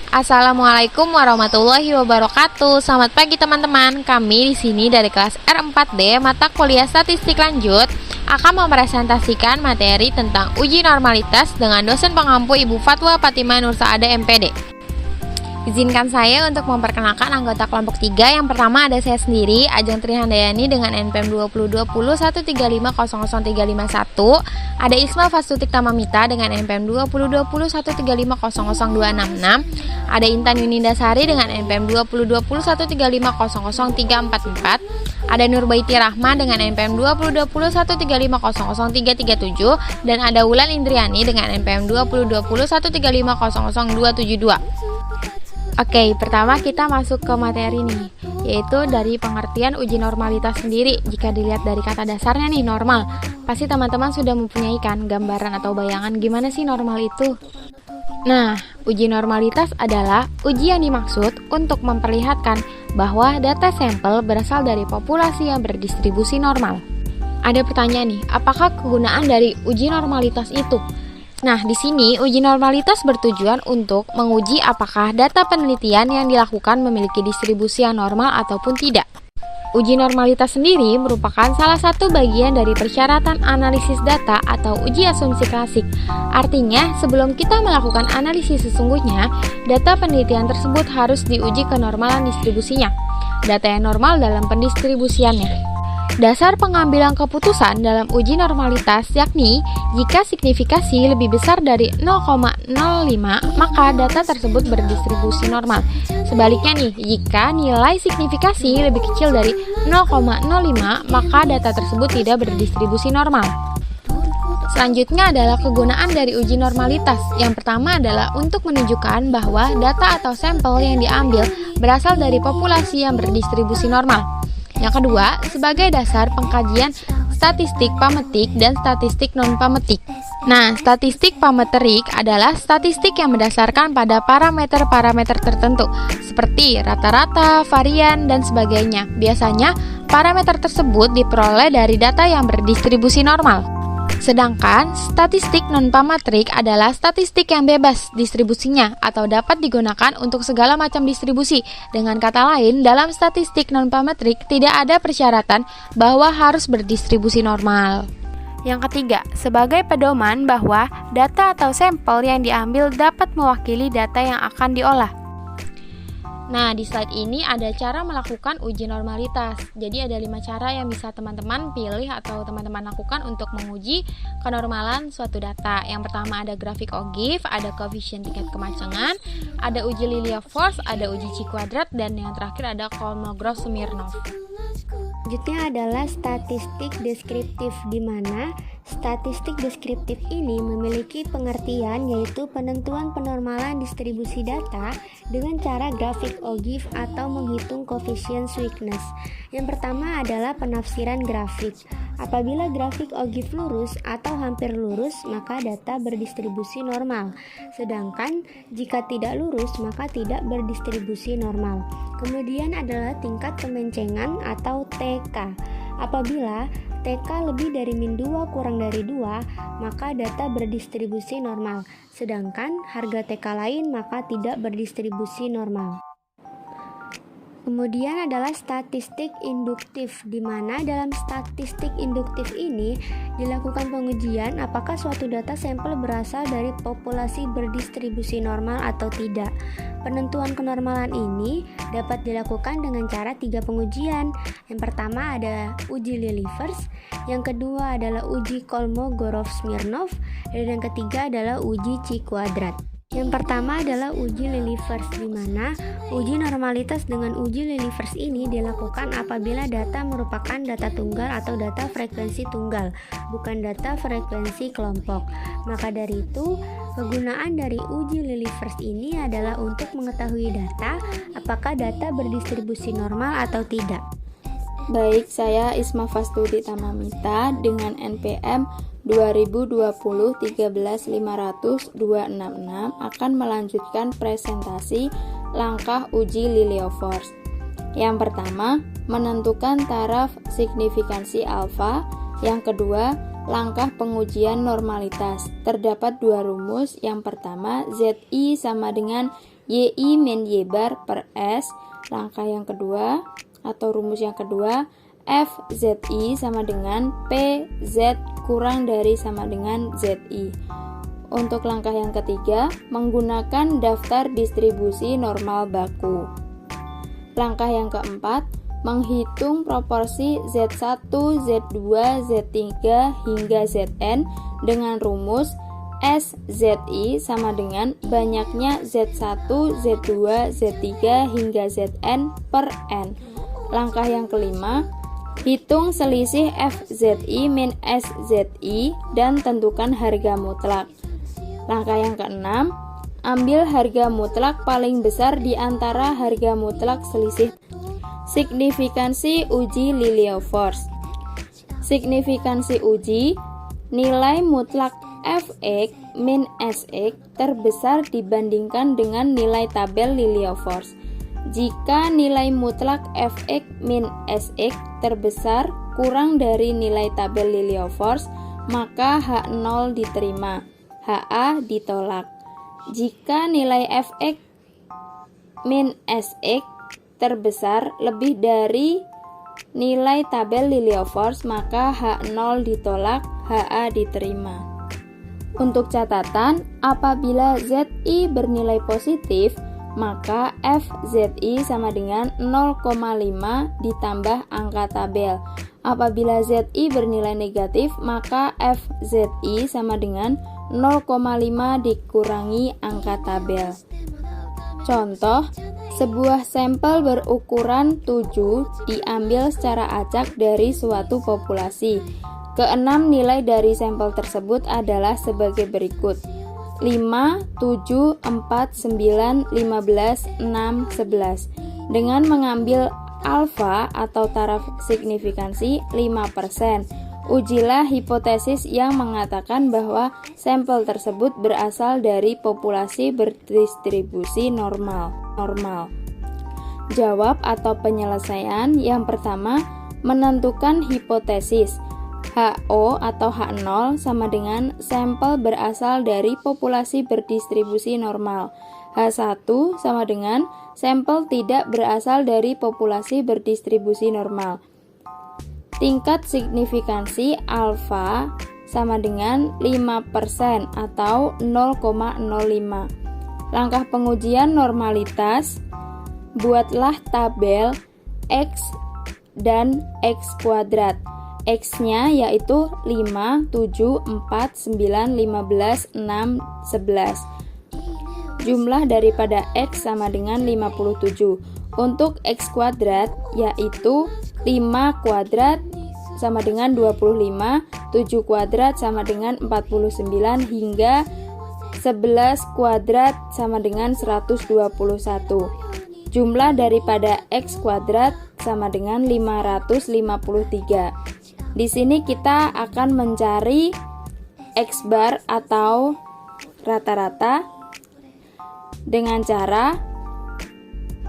Assalamualaikum warahmatullahi wabarakatuh. Selamat pagi teman-teman. Kami di sini dari kelas R4D mata kuliah statistik lanjut akan mempresentasikan materi tentang uji normalitas dengan dosen pengampu Ibu Fatwa Fatimah Nur Saada MPD. Izinkan saya untuk memperkenalkan anggota kelompok 3. Yang pertama ada saya sendiri, Ajeng Trihandayani dengan NPM 202013500351. Ada Isma Fastutik Tamamita dengan NPM 202013500266. Ada Intan Yunindasari dengan NPM 202013500344. Ada Nurbaiti Rahma dengan NPM 202013500337 dan ada Wulan Indriani dengan NPM 202013500272. Oke, pertama kita masuk ke materi nih, yaitu dari pengertian uji normalitas sendiri. Jika dilihat dari kata dasarnya nih, normal, pasti teman-teman sudah mempunyai kan gambaran atau bayangan gimana sih normal itu. Nah, uji normalitas adalah uji yang dimaksud untuk memperlihatkan bahwa data sampel berasal dari populasi yang berdistribusi normal. Ada pertanyaan nih, apakah kegunaan dari uji normalitas itu? Nah, di sini uji normalitas bertujuan untuk menguji apakah data penelitian yang dilakukan memiliki distribusi yang normal ataupun tidak. Uji normalitas sendiri merupakan salah satu bagian dari persyaratan analisis data atau uji asumsi klasik. Artinya, sebelum kita melakukan analisis sesungguhnya, data penelitian tersebut harus diuji kenormalan distribusinya. Data yang normal dalam pendistribusiannya. Dasar pengambilan keputusan dalam uji normalitas yakni jika signifikasi lebih besar dari 0,05 maka data tersebut berdistribusi normal. Sebaliknya nih, jika nilai signifikasi lebih kecil dari 0,05 maka data tersebut tidak berdistribusi normal. Selanjutnya adalah kegunaan dari uji normalitas. Yang pertama adalah untuk menunjukkan bahwa data atau sampel yang diambil berasal dari populasi yang berdistribusi normal. Yang kedua, sebagai dasar pengkajian statistik pametik dan statistik non-pametik. Nah, statistik pameterik adalah statistik yang berdasarkan pada parameter-parameter tertentu, seperti rata-rata, varian, dan sebagainya. Biasanya, parameter tersebut diperoleh dari data yang berdistribusi normal. Sedangkan statistik non-pametrik adalah statistik yang bebas distribusinya atau dapat digunakan untuk segala macam distribusi. Dengan kata lain, dalam statistik non-pametrik tidak ada persyaratan bahwa harus berdistribusi normal. Yang ketiga, sebagai pedoman bahwa data atau sampel yang diambil dapat mewakili data yang akan diolah. Nah, di slide ini ada cara melakukan uji normalitas. Jadi ada 5 cara yang bisa teman-teman pilih atau teman-teman lakukan untuk menguji kenormalan suatu data. Yang pertama ada grafik OGIF, ada koefisien tingkat kemacegan, ada uji Lilia-Force, ada uji Chi-kuadrat, dan yang terakhir ada Kolmogorov-Smirnov. Selanjutnya adalah statistik deskriptif, di mana statistik deskriptif ini memiliki pengertian yaitu penentuan penormalan distribusi data dengan cara grafik OGIF atau menghitung koefisien Sweetness. Yang pertama adalah penafsiran grafik. Apabila grafik OGIF lurus atau hampir lurus, maka data berdistribusi normal. Sedangkan jika tidak lurus, maka tidak berdistribusi normal. Kemudian adalah tingkat kemencengan atau TK. Apabila TK lebih dari min 2 kurang dari 2, maka data berdistribusi normal. Sedangkan harga TK lain maka tidak berdistribusi normal. Kemudian adalah statistik induktif, di mana dalam statistik induktif ini dilakukan pengujian apakah suatu data sampel berasal dari populasi berdistribusi normal atau tidak. Penentuan kenormalan ini dapat dilakukan dengan cara 3 pengujian. Yang pertama ada uji Lilia-Force, yang kedua adalah uji Kolmogorov-Smirnov, dan yang ketiga adalah uji Chi-kuadrat. Yang pertama adalah uji Lilia-Force, di mana uji normalitas dengan uji Lilia-Force ini dilakukan apabila data merupakan data tunggal atau data frekuensi tunggal, bukan data frekuensi kelompok. Maka dari itu, kegunaan dari uji Lilia-Force ini adalah untuk mengetahui data apakah data berdistribusi normal atau tidak. Baik, saya Isma Fastutik Tamamita dengan NPM 2020-13-500-266 akan melanjutkan presentasi langkah uji Lilia-Force. Yang pertama, menentukan taraf signifikansi alfa. Yang kedua, langkah pengujian normalitas. Terdapat dua rumus. Yang pertama, ZI sama dengan YI min Y bar per S. Langkah yang kedua atau rumus yang kedua, FZI sama dengan PZ kurang dari sama dengan ZI. Untuk langkah yang ketiga, menggunakan daftar distribusi normal baku. Langkah yang keempat, menghitung proporsi Z1, Z2, Z3 hingga Zn dengan rumus SZI sama dengan banyaknya Z1, Z2, Z3 hingga Zn per N. Langkah yang kelima, hitung selisih FZI min SZI dan tentukan harga mutlak. Langkah yang keenam, ambil harga mutlak paling besar di antara harga mutlak selisih. Signifikansi uji Lilienfors. Signifikansi uji, nilai mutlak Fx min Sx terbesar dibandingkan dengan nilai tabel Lilienfors. Jika nilai mutlak Fx min Sx terbesar kurang dari nilai tabel Lilienfors, maka H0 diterima, HA ditolak. Jika nilai Fx min Sx terbesar lebih dari nilai tabel Lilienfors, maka H0 ditolak, HA diterima. Untuk catatan, apabila ZI bernilai positif, maka FZI sama dengan 0,5 ditambah angka tabel. Apabila ZI bernilai negatif, maka FZI sama dengan 0,5 dikurangi angka tabel. Contoh, sebuah sampel berukuran 7 diambil secara acak dari suatu populasi. Keenam nilai dari sampel tersebut adalah sebagai berikut: 5, 7, 4, 9, 15, 6, 11. Dengan mengambil alfa atau taraf signifikansi 5%, ujilah hipotesis yang mengatakan bahwa sampel tersebut berasal dari populasi berdistribusi normal. Jawab atau penyelesaian. Yang pertama, menentukan hipotesis. HO atau H0 sama dengan sampel berasal dari populasi berdistribusi normal. H1 sama dengan sampel tidak berasal dari populasi berdistribusi normal. Tingkat signifikansi alfa sama dengan 5% atau 0,05. Langkah pengujian normalitas, buatlah tabel X dan X kuadrat. X-nya yaitu 5, 7, 4, 9, 15, 6, 11. Jumlah daripada X sama dengan 57. Untuk X kuadrat yaitu 5 kuadrat sama dengan 25, 7 kuadrat sama dengan 49, hingga 11 kuadrat sama dengan 121. Jumlah daripada X kuadrat sama dengan 553. Di sini kita akan mencari X bar atau rata-rata dengan cara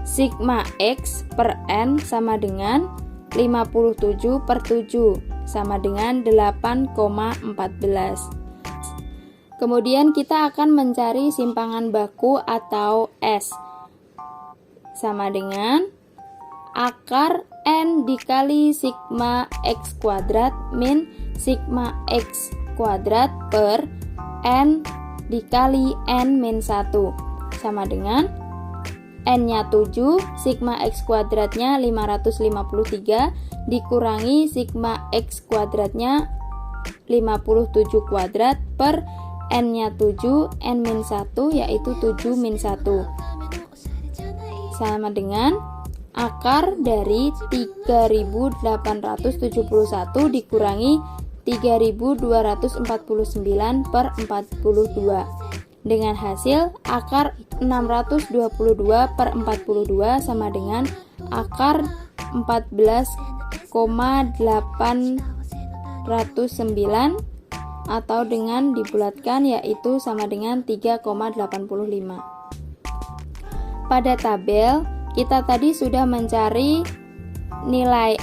sigma X per N sama dengan 57 per 7 sama dengan 8,14. Kemudian kita akan mencari simpangan baku atau S sama dengan akar N dikali sigma X kuadrat min sigma X kuadrat per N dikali N min 1 sama dengan N-nya 7, sigma X kuadratnya 553 dikurangi sigma X kuadratnya 57 kuadrat per N-nya 7, N min 1 yaitu 7 min 1 sama dengan akar dari 3871 dikurangi 3249 per 42 dengan hasil akar 622 per 42 sama dengan akar 14,809 atau dengan dibulatkan yaitu sama dengan 3,85. Pada tabel kita tadi sudah mencari nilai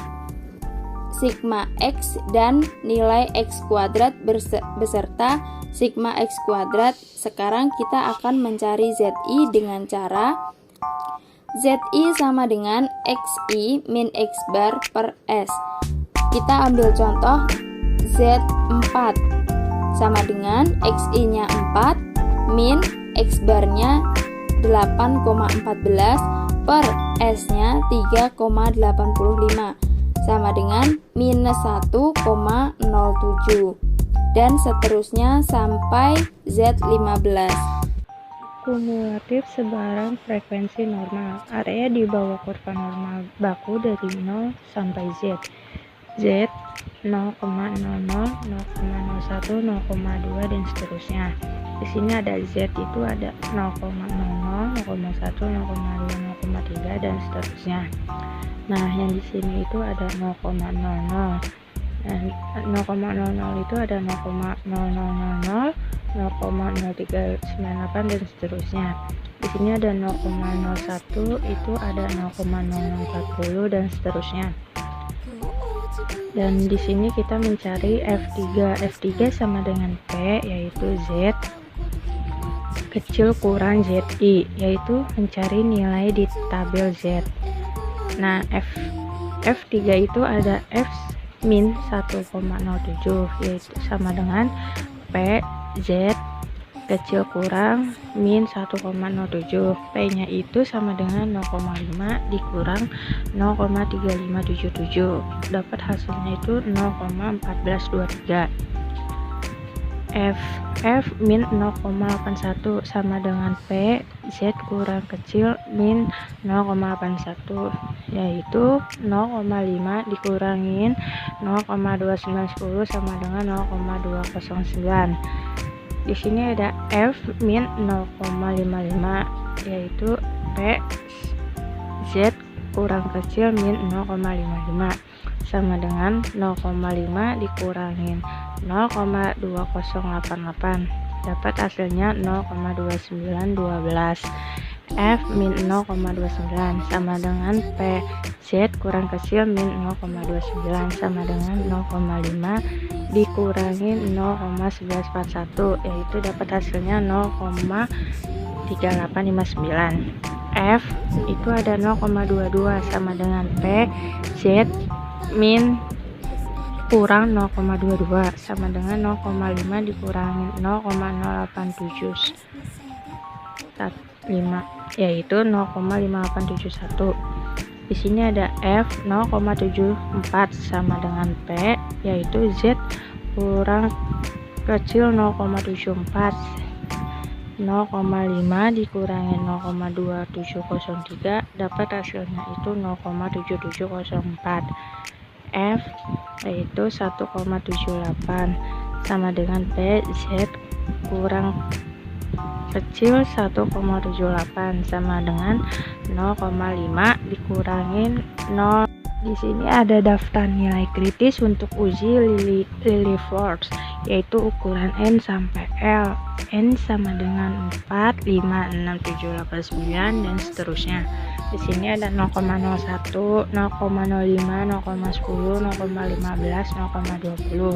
sigma X dan nilai X kuadrat beserta sigma X kuadrat. Sekarang kita akan mencari ZI dengan cara ZI sama dengan XI min X bar per S. Kita ambil contoh Z4 sama dengan XI nya 4 min X bar nya 8,14 per S nya 3,85 sama dengan minus 1,07 dan seterusnya sampai Z15. Kumulatif sebarang frekuensi normal. Area di bawah kurva normal baku dari 0 sampai Z. Z 0,00, 0,01, 0,2 dan seterusnya. Di sini ada Z itu ada 0,00, 0,1, 0,2, 0,3 dan seterusnya. Nah, yang di sini itu ada 0,00. Dan 0,00 itu ada 0,0000, 0,0398 dan seterusnya. Di sini ada 0,01 itu ada 0,0040 dan seterusnya. Dan di sini kita mencari F3. F3 sama dengan P, yaitu Z kecil kurang ZI, yaitu mencari nilai di tabel Z. Nah, F3 itu ada F min 1,07, yaitu sama dengan P Z kecil kurang min 1,07. P nya itu sama dengan 0,5 dikurang 0,3577. Dapat hasilnya itu 0,1423. F min 0,81 sama dengan P Z kurang kecil min 0,81, yaitu 0,5 dikurangin 0,2910 sama dengan 0,209. Di sini ada F min 0,55, yaitu P Z kurang kecil min 0,55 sama dengan 0,5 dikurangin 0,2088. Dapat hasilnya 0,2912. F min 0,29 sama dengan P Z kurang kecil min 0,29 sama dengan 0,5 dikurangi 0,1141, yaitu dapat hasilnya 0,3859. F itu ada 0,22 sama dengan P Z min kurang 0,22 sama dengan 0,5 dikurangi 0,0875, yaitu 0,5871. Di sini ada F 0,74 sama dengan P, yaitu Z kurang kecil 0,74, 0,5 dikurangi 0,2703, dapat hasilnya itu 0,7704. F yaitu 1,78 sama dengan P Z kurang kecil 1,78 sama dengan 0,5 dikurangin 0. Di sini ada daftar nilai kritis untuk uji Lilliefors, yaitu ukuran N sampai L. N sama dengan 4, 5, 6, 7, 8, 9 dan seterusnya. Di sini ada 0,01, 0,05, 0,10, 0,15, 0,20.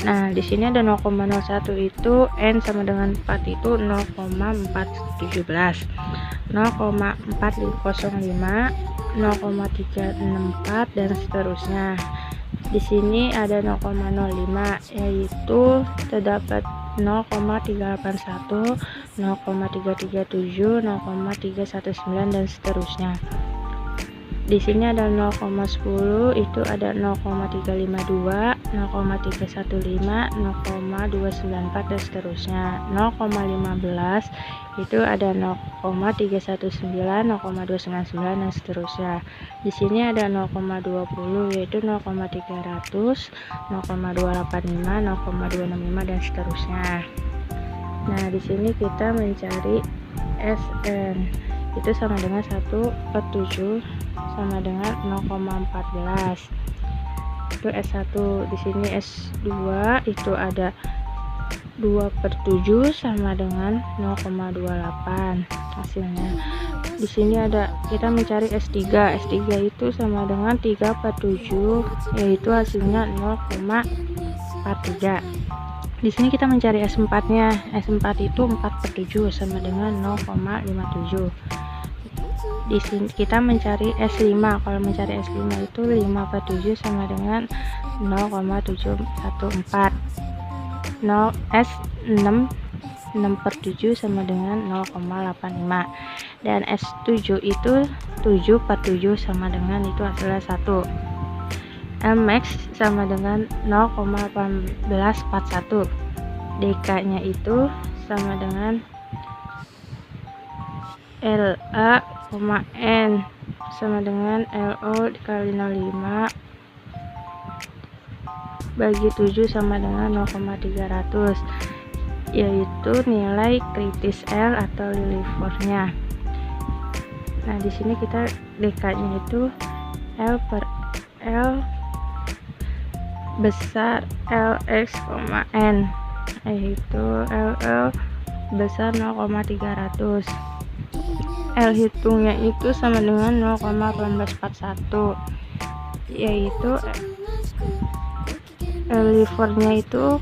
Nah, di sini ada 0,01 itu N sama dengan 4 itu 0,417, 0,4505, 0,364 dan seterusnya. Di sini ada 0,05, yaitu terdapat 0,381, 0,337, 0,319 dan seterusnya. Di sini ada 0,10 itu ada 0,352, 0,315, 0,294 dan seterusnya. 0,15 itu ada 0,319, 0,299 dan seterusnya. Di sini ada 0,20 yaitu 0,300, 0,285, 0,265 dan seterusnya. Nah, di sini kita mencari Sn itu sama dengan 1/7 sama dengan 0,14. Itu S1. Di sini S2 itu ada 2/7 sama dengan 0,28 hasilnya. Di sini ada kita mencari S3. S3 itu sama dengan 3/7, yaitu hasilnya 0,43. Di sini kita mencari S4-nya. S4 itu 4/7 sama dengan 0,57. Di sini kita mencari S5. Kalau mencari S5 itu 5/7 sama dengan 0,714. S6 6/7 sama dengan 0,85, dan S7 itu 7/7 sama dengan itu hasilnya 1. Lmax sama dengan 0,1841. DK nya itu sama dengan LA, N sama dengan LO dikali 0,5 bagi 7 sama dengan 0,300, yaitu nilai kritis L atau Liliefors-nya. Nah, di sini kita DK-nya itu L per L besar Lx, N, yaitu LL besar 0,300. L hitungnya itu sama dengan 0,1841, yaitu Liliefors-nya itu.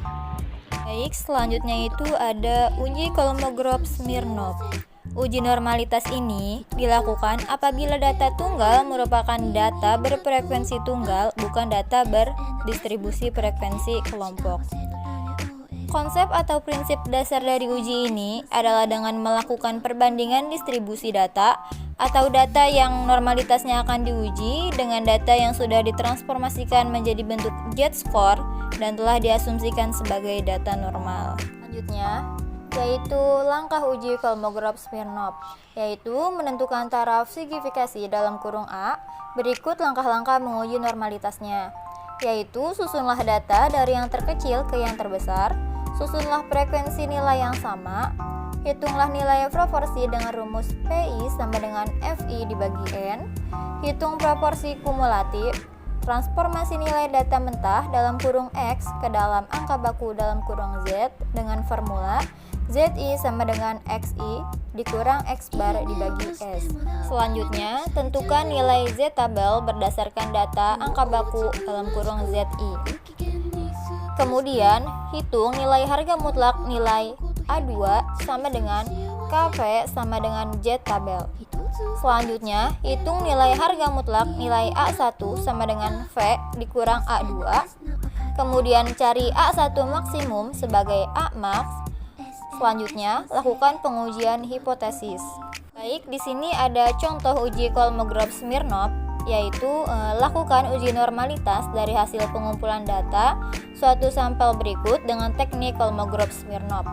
Baik, selanjutnya itu ada uji Kolmogorov-Smirnov. Uji normalitas ini dilakukan apabila data tunggal merupakan data berfrekuensi tunggal, bukan data berdistribusi frekuensi kelompok. Konsep atau prinsip dasar dari uji ini adalah dengan melakukan perbandingan distribusi data atau data yang normalitasnya akan diuji dengan data yang sudah ditransformasikan menjadi bentuk z-score dan telah diasumsikan sebagai data normal. Selanjutnya, yaitu langkah uji Kolmogorov-Smirnov, yaitu menentukan taraf signifikasi dalam kurung A. Berikut langkah-langkah menguji normalitasnya, yaitu susunlah data dari yang terkecil ke yang terbesar, susunlah frekuensi nilai yang sama, hitunglah nilai proporsi dengan rumus PI sama dengan FI dibagi N, hitung proporsi kumulatif, transformasi nilai data mentah dalam kurung X ke dalam angka baku dalam kurung Z dengan formula ZI sama dengan XI dikurang X bar dibagi S. Selanjutnya, tentukan nilai Z tabel berdasarkan data angka baku dalam kurung ZI. Kemudian, hitung nilai harga mutlak nilai A2 sama dengan KV sama dengan Z tabel. Selanjutnya, hitung nilai harga mutlak nilai A1 sama dengan V dikurang A2. Kemudian cari A1 maksimum sebagai A max. Selanjutnya, lakukan pengujian hipotesis. Baik, di sini ada contoh uji Kolmogorov-Smirnov, yaitu lakukan uji normalitas dari hasil pengumpulan data suatu sampel berikut dengan teknik Kolmogorov-Smirnov.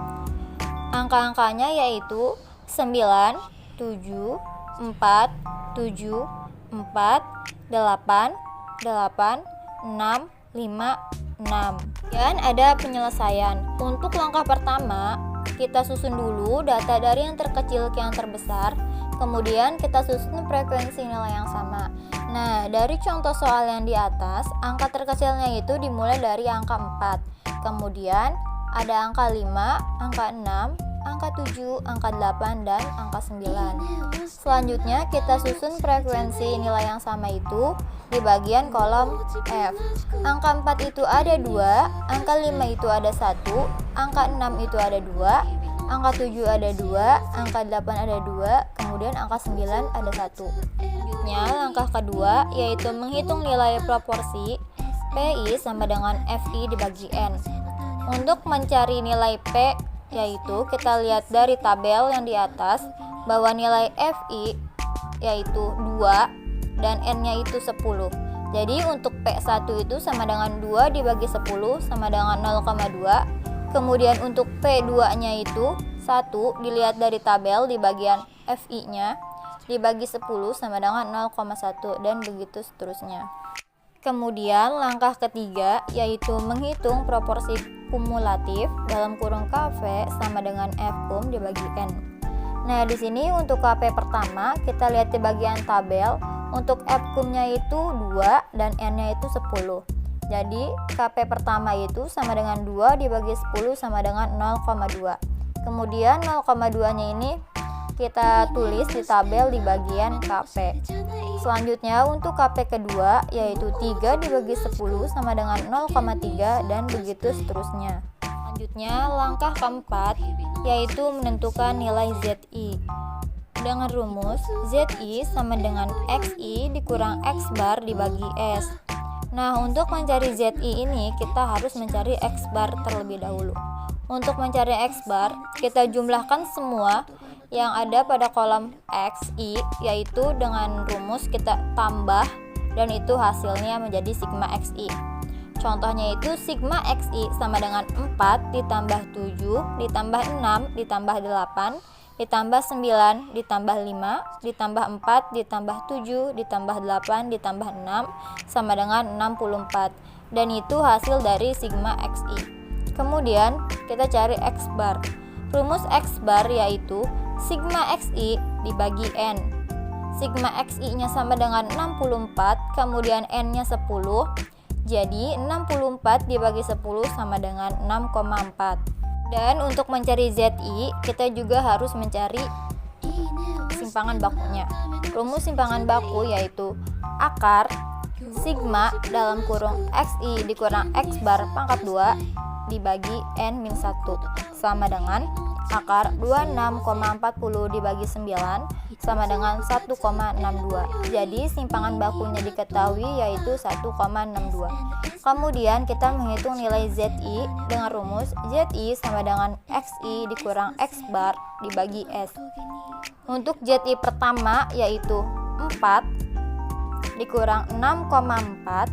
Angka-angkanya yaitu 9, 7, 4, 7, 4, 8, 8, 6, 5, 6. Dan ada penyelesaian. Untuk langkah pertama, kita susun dulu data dari yang terkecil ke yang terbesar, kemudian kita susun frekuensi nilai yang sama. Nah, dari contoh soal yang di atas, angka terkecilnya itu dimulai dari angka 4. Kemudian ada angka 5, angka 6, angka 7, angka 8, dan angka 9. Selanjutnya kita susun frekuensi nilai yang sama itu di bagian kolom F. Angka 4 itu ada 2, angka 5 itu ada 1, angka 6 itu ada 2, angka 7 ada 2, angka 8 ada 2, kemudian angka 9 ada 1. Selanjutnya langkah kedua yaitu menghitung nilai proporsi PI sama dengan FI dibagi N. Untuk mencari nilai P, yaitu kita lihat dari tabel yang di atas bahwa nilai FI yaitu 2 dan N-nya itu 10. Jadi untuk P1 itu sama dengan 2 dibagi 10 sama dengan 0,2. Kemudian untuk P2-nya itu 1 dilihat dari tabel di bagian FI-nya dibagi 10 sama dengan 0,1 dan begitu seterusnya. Kemudian langkah ketiga yaitu menghitung proporsi kumulatif dalam kurung KV sama dengan F dibagi N. Nah, di sini untuk KP pertama kita lihat di bagian tabel, untuk F-nya itu 2 dan N-nya itu 10. Jadi KP pertama itu sama dengan 2 dibagi 10 sama dengan 0,2. Kemudian 0,2-nya ini kita tulis di tabel di bagian KP. Selanjutnya untuk KP kedua yaitu 3 dibagi 10 sama dengan 0,3 dan begitu seterusnya. Selanjutnya langkah keempat yaitu menentukan nilai ZI. Dengan rumus ZI sama dengan XI dikurang X bar dibagi S. Nah, untuk mencari ZI ini kita harus mencari X bar terlebih dahulu. Untuk mencari X bar, kita jumlahkan semua yang ada pada kolom XI, yaitu dengan rumus kita tambah dan itu hasilnya menjadi sigma XI. Contohnya itu sigma XI sama dengan 4 ditambah 7 ditambah 6 ditambah 8 ditambah 9 ditambah 5 ditambah 4 ditambah 7 ditambah 8 ditambah 6 sama dengan 64, dan itu hasil dari sigma XI. Kemudian kita cari X bar. Rumus X bar yaitu sigma XI dibagi N. Sigma XI nya sama dengan 64, kemudian N nya 10. Jadi 64 dibagi 10 sama dengan 6,4. Dan untuk mencari ZI, kita juga harus mencari simpangan bakunya. Rumus simpangan baku yaitu akar sigma dalam kurung XI dikurang X bar pangkat 2 dibagi N-1 sama dengan akar 26,40 dibagi 9 sama dengan 1,62. Jadi simpangan bakunya diketahui yaitu 1,62. Kemudian kita menghitung nilai ZI dengan rumus ZI sama dengan XI dikurang X bar dibagi S. Untuk ZI pertama yaitu 4 dikurang 6,4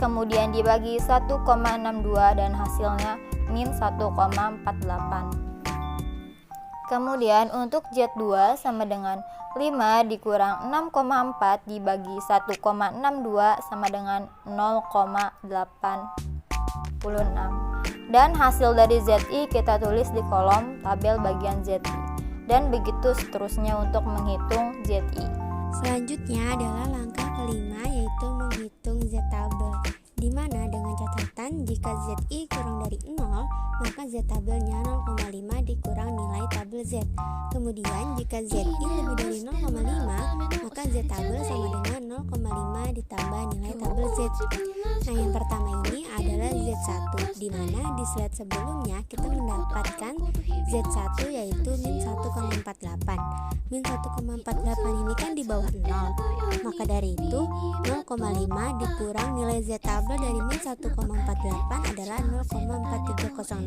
kemudian dibagi 1,62 dan hasilnya min 1,48. Kemudian untuk Z2 sama dengan 5 dikurang 6,4 dibagi 1,62 sama dengan 0,86. Dan hasil dari ZI kita tulis di kolom tabel bagian ZI. Dan begitu seterusnya untuk menghitung ZI. Selanjutnya adalah langkah kelima yaitu menghitung Z-tabel, di mana dengan catatan jika ZI kurang dari 0 maka Z-tabelnya 0,5 dikurang nilai tabel Z. Kemudian jika ZI lebih dari 0,5 maka Z-tabel sama dengan 0,5 ditambah nilai tabel Z. Nah, yang pertama ini adalah Z1, di mana di slide sebelumnya kita mendapatkan Z1 yaitu min 1,48. Min 1,48 ini kan di bawah 0. Maka dari itu 0,5 dikurang nilai Z-tabel dari min 1,48 adalah 0,4306.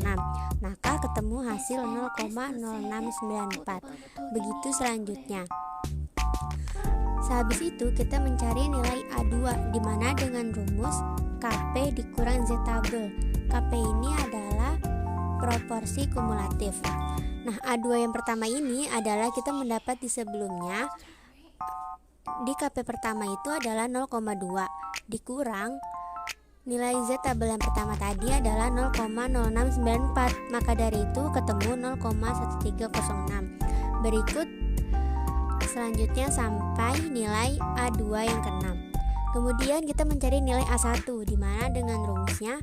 Maka ketemu hasil 0,0694. Begitu selanjutnya. Sehabis itu kita mencari nilai A2, di mana dengan rumus KP dikurang Z-tabel. KP ini adalah proporsi kumulatif. Nah, A2 yang pertama ini adalah kita mendapat di sebelumnya di KP pertama itu adalah 0,2 dikurang nilai Z-tabel yang pertama tadi adalah 0,0694, maka dari itu ketemu 0,1306. Berikut selanjutnya sampai nilai A2 yang ke-6. Kemudian kita mencari nilai A1, di mana dengan rumusnya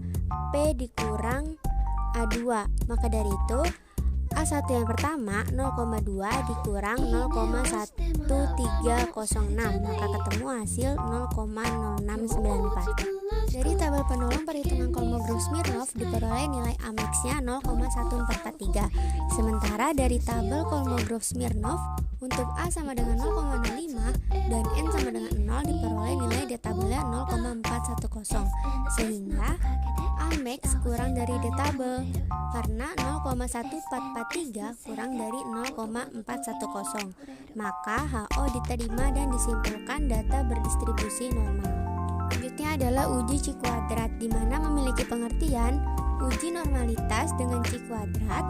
P dikurang A2, maka dari itu A1 yang pertama 0,2 dikurang 0,1306, maka ketemu hasil 0,0694. Dari tabel penolong perhitungan Kolmogorov-Smirnov diperoleh nilai Amax-nya 0,1443. Sementara dari tabel Kolmogorov-Smirnov untuk A sama dengan 0,05 dan N sama dengan 0 diperoleh nilai D-tabelnya 0,410. Sehingga Amax kurang dari D-tabel karena 0,1443 kurang dari 0,410. Maka HO diterima dan disimpulkan data berdistribusi normal. Selanjutnya adalah uji C kuadrat, di mana memiliki pengertian uji normalitas dengan C kuadrat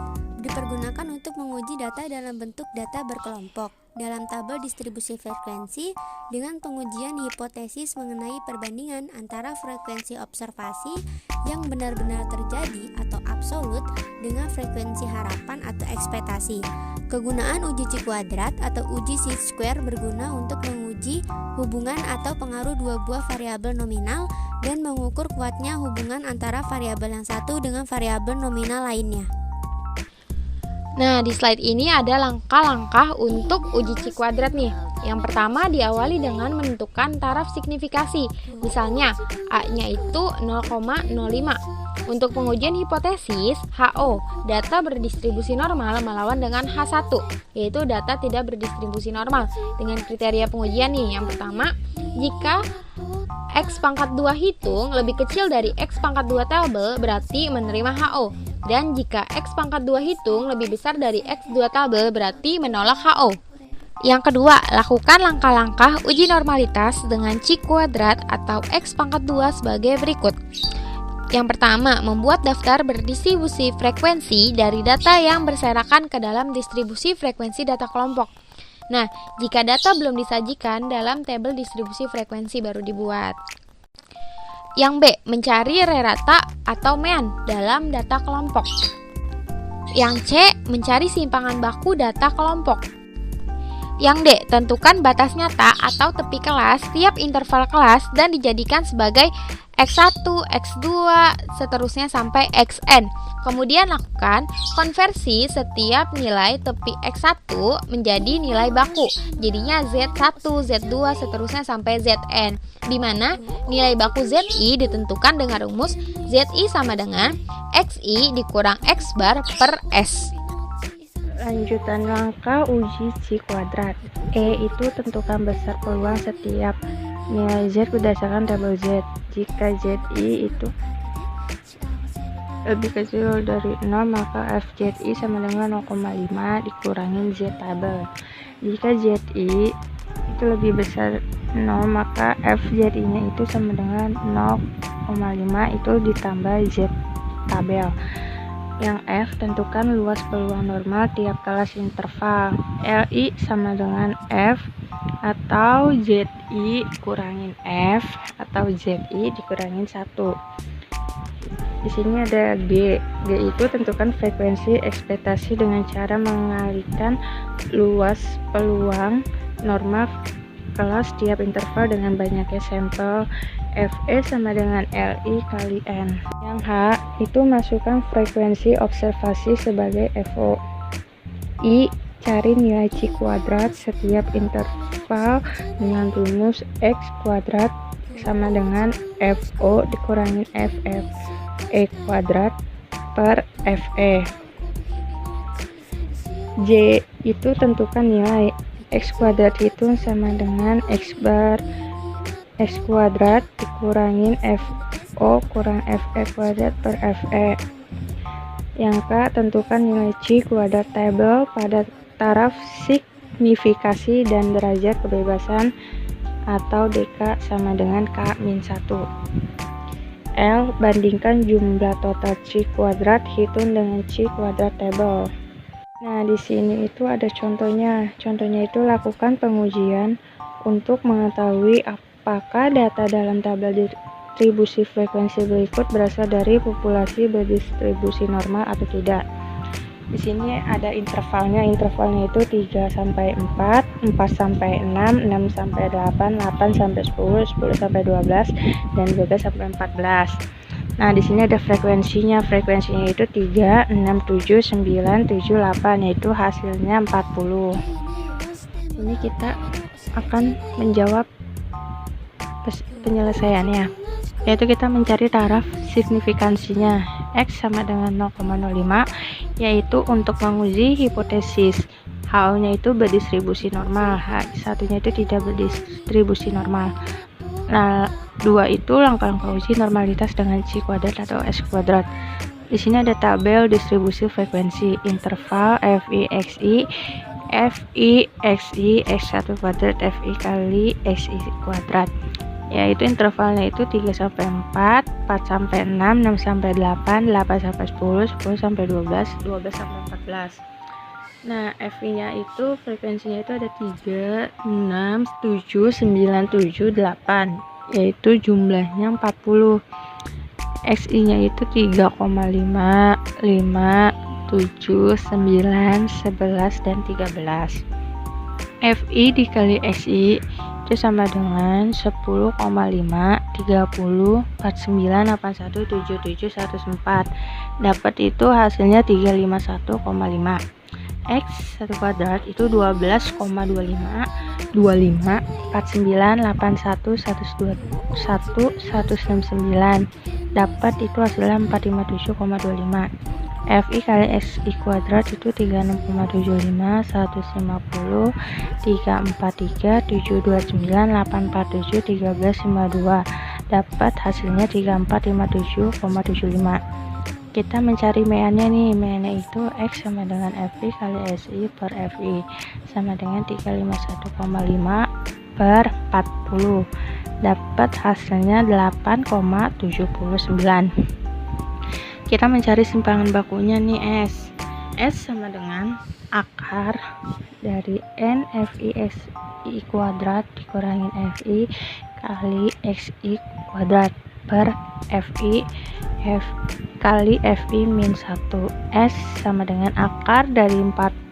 dipergunakan untuk menguji data dalam bentuk data berkelompok dalam tabel distribusi frekuensi dengan pengujian hipotesis mengenai perbandingan antara frekuensi observasi yang benar-benar terjadi atau absolut dengan frekuensi harapan atau ekspektasi. Kegunaan uji C kuadrat atau uji C-square berguna untuk menguji hubungan atau pengaruh dua buah variabel nominal dan mengukur kuatnya hubungan antara variabel yang satu dengan variabel nominal lainnya. Nah, di slide ini ada langkah-langkah untuk uji C kuadrat nih. Yang pertama diawali dengan menentukan taraf signifikasi. Misalnya, A-nya itu 0,05. Untuk pengujian hipotesis, HO, data berdistribusi normal melawan dengan H1, yaitu data tidak berdistribusi normal. Dengan kriteria pengujian nih, yang pertama, jika X pangkat 2 hitung lebih kecil dari X pangkat 2 tabel, berarti menerima HO. Dan jika X pangkat 2 hitung lebih besar dari X2 tabel, berarti menolak HO. Yang kedua, lakukan langkah-langkah uji normalitas dengan C kuadrat atau X pangkat 2 sebagai berikut. Yang pertama, membuat daftar berdistribusi frekuensi dari data yang berserakan ke dalam distribusi frekuensi data kelompok. Nah, jika data belum disajikan, dalam tabel distribusi frekuensi baru dibuat. Yang B, mencari rerata atau mean dalam data kelompok. Yang C, mencari simpangan baku data kelompok. Yang D, tentukan batas nyata atau tepi kelas tiap interval kelas dan dijadikan sebagai X1, X2, seterusnya sampai Xn. Kemudian lakukan konversi setiap nilai tepi X1 menjadi nilai baku. Jadinya Z1, Z2, seterusnya sampai Zn. Di mana nilai baku Zi ditentukan dengan rumus Zi sama dengan Xi dikurang X bar per S. Lanjutan langkah uji C kuadrat. E itu tentukan besar peluang setiap nilai Z berdasarkan tabel Z. Jika Zi itu lebih kecil dari 0, maka FZI sama dengan 0,5 dikurangin Z tabel. Jika Zi itu lebih besar 0, maka FZI-nya itu sama dengan 0,5 itu ditambah Z tabel. Yang F, tentukan luas peluang normal tiap kelas interval. Li sama dengan F atau Zi kurangin F atau Zi dikurangin 1. Di sini ada G. G itu tentukan frekuensi ekspektasi dengan cara mengalihkan luas peluang normal kelas tiap interval dengan banyaknya sampel. Fe sama dengan Li kali N. Yang H itu masukkan frekuensi observasi sebagai Fo. I, cari nilai C kuadrat setiap interval dengan rumus X kuadrat sama dengan Fo dikurangin Ff E kuadrat per Fe. J itu tentukan nilai X kuadrat hitung sama dengan X bar X kuadrat dikurangin Fo kurang Fe kuadrat per Fe. Yang K, tentukan nilai C kuadrat tabel pada taraf signifikasi dan derajat kebebasan atau DK sama dengan K-1. L, bandingkan jumlah total C kuadrat hitung dengan C kuadrat tabel. Nah, di sini itu ada contohnya. Contohnya itu lakukan pengujian untuk mengetahui apakah data dalam tabel distribusi frekuensi berikut berasal dari populasi berdistribusi normal atau tidak. Di sini ada intervalnya. Intervalnya itu 3 sampai 4, 4 sampai 6, 6 sampai 8, 8 sampai 10, 10 sampai 12, dan 12 sampai 14. Nah, di sini ada frekuensinya. Frekuensinya itu 3, 6, 7, 9, 7, 8, yaitu hasilnya 40. Ini kita akan menjawab penyelesaiannya, yaitu kita mencari taraf signifikansinya. X sama dengan 0,05, yaitu untuk menguji hipotesis. HO nya itu berdistribusi normal, H1 nya itu tidak berdistribusi normal. Nah, 2 itu langkah-langkah uji normalitas dengan C kuadrat atau S kuadrat. Di sini ada tabel distribusi frekuensi interval FI XI X1 kuadrat FI kali XI kuadrat. Yaitu intervalnya itu 3 sampai 4, 4 sampai 6, 6 sampai 8, 8 sampai 10, 10 sampai 12, 12 sampai 14. Nah, FI-nya itu frekuensinya itu ada 3, 6, 7, 9, 7, 8, yaitu jumlahnya 40. XI-nya itu 3,5, 5, 7, 9, 11, dan 13. FI dikali XI itu sama dengan 10,5, 30, 49, 81, 77, 104. Dapat itu hasilnya 351,5. X 1 kuadrat itu 12,25, 25, 49, 81, 121, 169. Dapat itu hasilnya 457,25. FI kali XI kuadrat itu 36,75, 150, 343, 729, 847, 1352. Dapat hasilnya 3457,75. Kita mencari MA-nya nih. MA-nya itu X sama dengan FI kali SI per FI sama dengan 351,5 per 40. Dapat hasilnya 8,79. Kita mencari simpangan bakunya nih S. S sama dengan akar dari N FI XI kuadrat dikurangin FI kali XI kuadrat per FI kali FI min 1. S sama dengan akar dari 40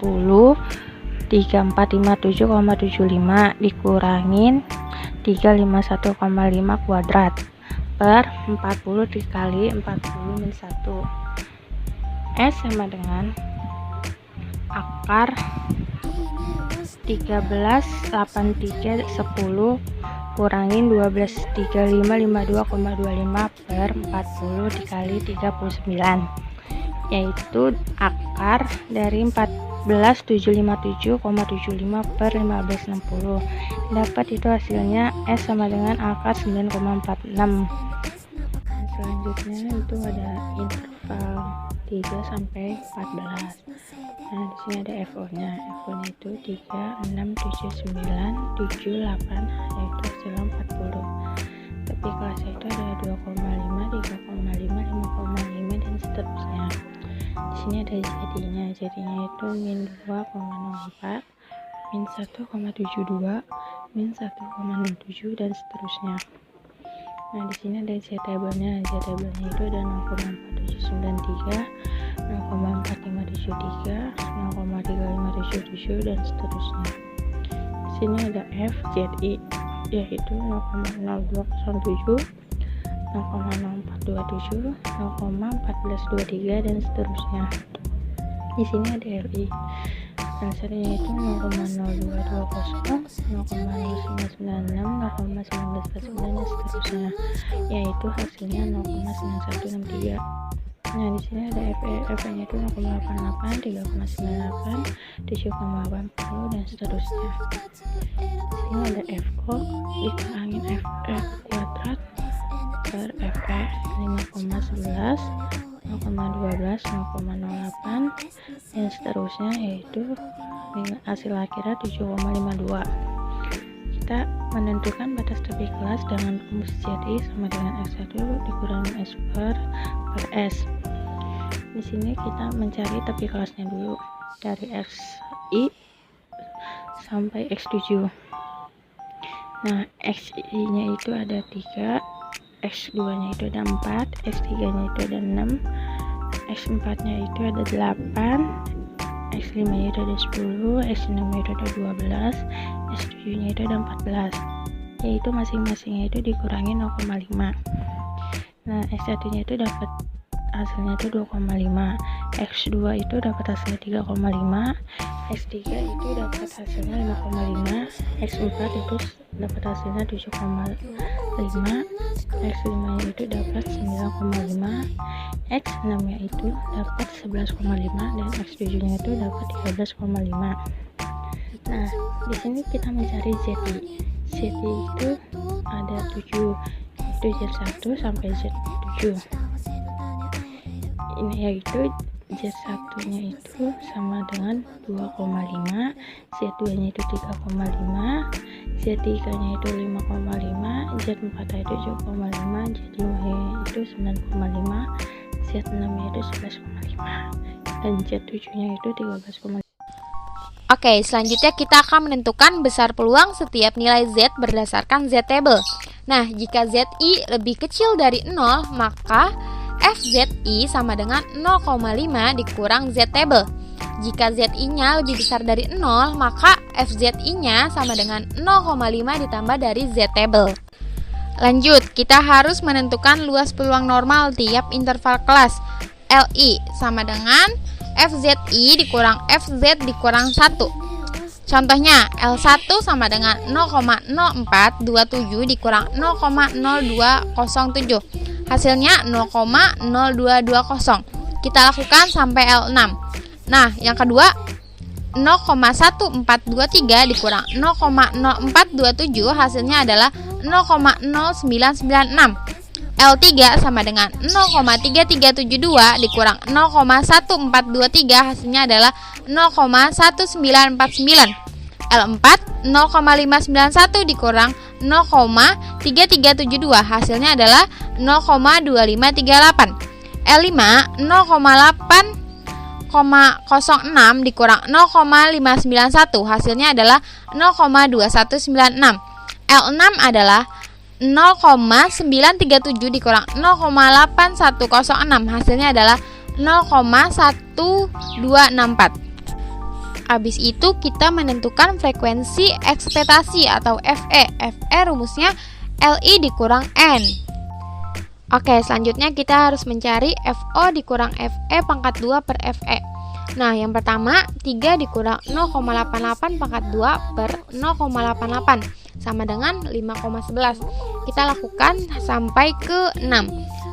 3457,75 dikurangin 351,5 kuadrat per 40 dikali 40 min 1. S sama dengan akar 138310 kurangin 123552,25 per 40 dikali 39, yaitu akar dari 14757,75 per 1560. Dapat itu hasilnya S sama dengan akar 9,46. Selanjutnya itu ada interval 3 sampai 14. Nah, di sini ada FO-nya. FO-nya itu 3, 6, 7, 9, 7, 8, yaitu hasilnya 40. Tapi kelasnya itu ada 2,5, 3,5, 5,5 dan seterusnya. Di sini ada jadinya. Jadinya itu min 2,04, min 1,72, min 1,07 dan seterusnya. Nah, di sini ada Z-tabelnya. Z-tabelnya itu ada 0,4793, 0,4573, 0,3577 dan seterusnya. Di sini ada FZI, yaitu 0,0207, 0,0427, 0,1423 dan seterusnya. Di sini ada RI. Dasarnya itu 0,0220, 0,0996, 0,1949 dan seterusnya, yaitu hasilnya 0,9163. Nah, di sini ada FE-nya itu 0,88, 3,98, 7,80 dan seterusnya. Di sini ada FO dikurangin FE kuadrat per FE 5,11, 0,12, 0,08 dan seterusnya, yaitu hasil akhirnya 7,52. Kita menentukan batas tepi kelas dengan rumus ZI sama dengan X1 dikurangi S per S. Di sini kita mencari tepi kelasnya dulu dari XI sampai X7. Nah, XI-nya itu ada 3, X2-nya itu ada 4, X3-nya itu ada 6, X4-nya itu ada 8, X5-nya itu ada 10, X6-nya itu ada 12, X7-nya itu ada 14, yaitu masing-masingnya itu dikurangi 0,5. Nah, X1-nya itu dapat hasilnya itu 2,5, X2 itu dapat hasilnya 3,5, X3 itu dapat hasilnya 5,5, X4 itu dapat hasilnya 7,5, X5 nya itu dapat 9,5, X6 nya itu dapat 11,5 dan X7 nya itu dapat 13,5. Nah, di sini kita mencari ZI. ZI itu ada 7, yaitu Z1 sampai Z7. Ini yaitu Z1 nya itu sama dengan 2,5, Z2 nya itu 3,5, Z3 nya itu 5,5, Z4 nya itu 7,5, Z5 nya itu 9,5, Z6 nya itu 11,5 dan Z7 nya itu 13,5. Oke, selanjutnya kita akan menentukan besar peluang setiap nilai Z berdasarkan Z-table. Nah, jika ZI lebih kecil dari 0, maka FZI sama dengan 0,5 dikurang Z-table. Jika ZI-nya lebih besar dari 0, maka FZI-nya sama dengan 0,5 ditambah dari Z table. Lanjut, kita harus menentukan luas peluang normal tiap interval kelas. LI sama dengan FZI dikurang FZ dikurang 1. Contohnya, L1 sama dengan 0,0427 dikurang 0,0207. Hasilnya 0,0220. Kita lakukan sampai L6. Nah, yang kedua 0,1423 dikurang 0,0427 hasilnya adalah 0,0996. L3 sama dengan 0,3372 dikurang 0,1423 hasilnya adalah 0,1949. L4 0,591 dikurang 0,3372 hasilnya adalah 0,2538. L5 0,806 dikurang 0,591 hasilnya adalah 0,2196. L6 adalah 0,937 dikurang 0,8106 hasilnya adalah 0,1264. Habis itu kita menentukan frekuensi ekspektasi atau FE. FE rumusnya LI dikurang N. Oke, selanjutnya kita harus mencari FO dikurang FE pangkat 2 per FE. Nah, yang pertama 3 dikurang 0,88 pangkat 2 per 0,88 sama dengan 5,11. Kita lakukan sampai ke 6.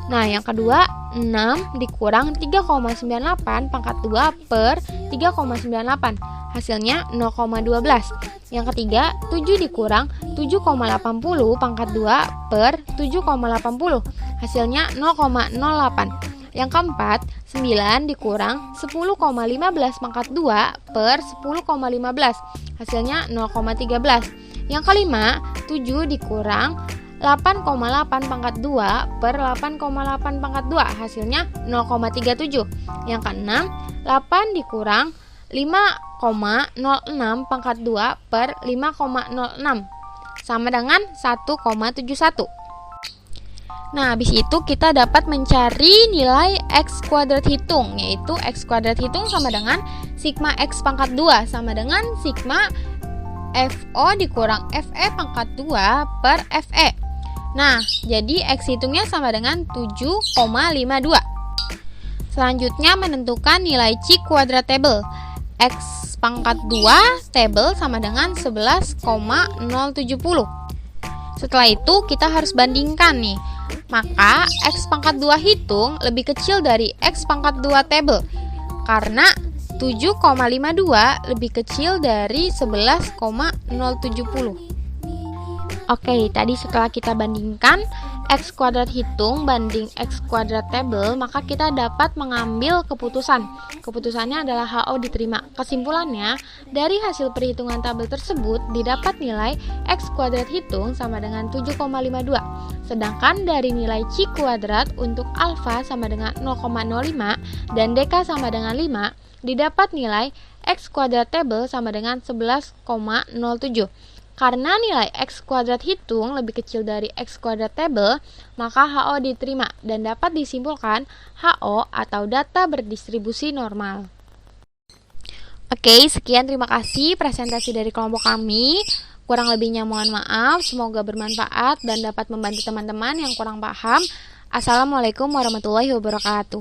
Nah, yang kedua 6 dikurang 3,98 pangkat 2 per 3,98 hasilnya 0,12. Yang ketiga 7 dikurang 7,80 pangkat 2 per 7,80 hasilnya 0,08. Yang keempat 9 dikurang 10,15 pangkat 2 per 10,15 hasilnya 0,13. Yang kelima 7 dikurang 8,8 pangkat 2 per 8,8 pangkat 2 hasilnya 0,37. Yang keenam 8 dikurang 5,06 pangkat 2 per 5,06 sama dengan 1,71. Nah, habis itu kita dapat mencari nilai X kuadrat hitung, yaitu X kuadrat hitung sama dengan sigma X pangkat 2 sama dengan sigma FO dikurang FE pangkat 2 per FE. Nah, jadi X hitungnya sama dengan 7,52. Selanjutnya menentukan nilai C kuadrat table. X pangkat 2 table sama dengan 11,070. Setelah itu kita harus bandingkan nih. Maka X pangkat 2 hitung lebih kecil dari X pangkat 2 table. Karena 7,52 lebih kecil dari 11,070. Oke, tadi setelah kita bandingkan X kuadrat hitung banding X kuadrat table, maka kita dapat mengambil keputusan. Keputusannya adalah HO diterima. Kesimpulannya, dari hasil perhitungan tabel tersebut didapat nilai X kuadrat hitung sama dengan 7,52. Sedangkan dari nilai C kuadrat untuk alfa sama dengan 0,05 dan deka sama dengan 5, didapat nilai X kuadrat table sama dengan 11,07. Karena nilai X kuadrat hitung lebih kecil dari X kuadrat table, maka HO diterima dan dapat disimpulkan HO atau data berdistribusi normal. Oke, sekian, terima kasih presentasi dari kelompok kami. Kurang lebihnya mohon maaf, semoga bermanfaat dan dapat membantu teman-teman yang kurang paham. Assalamualaikum warahmatullahi wabarakatuh.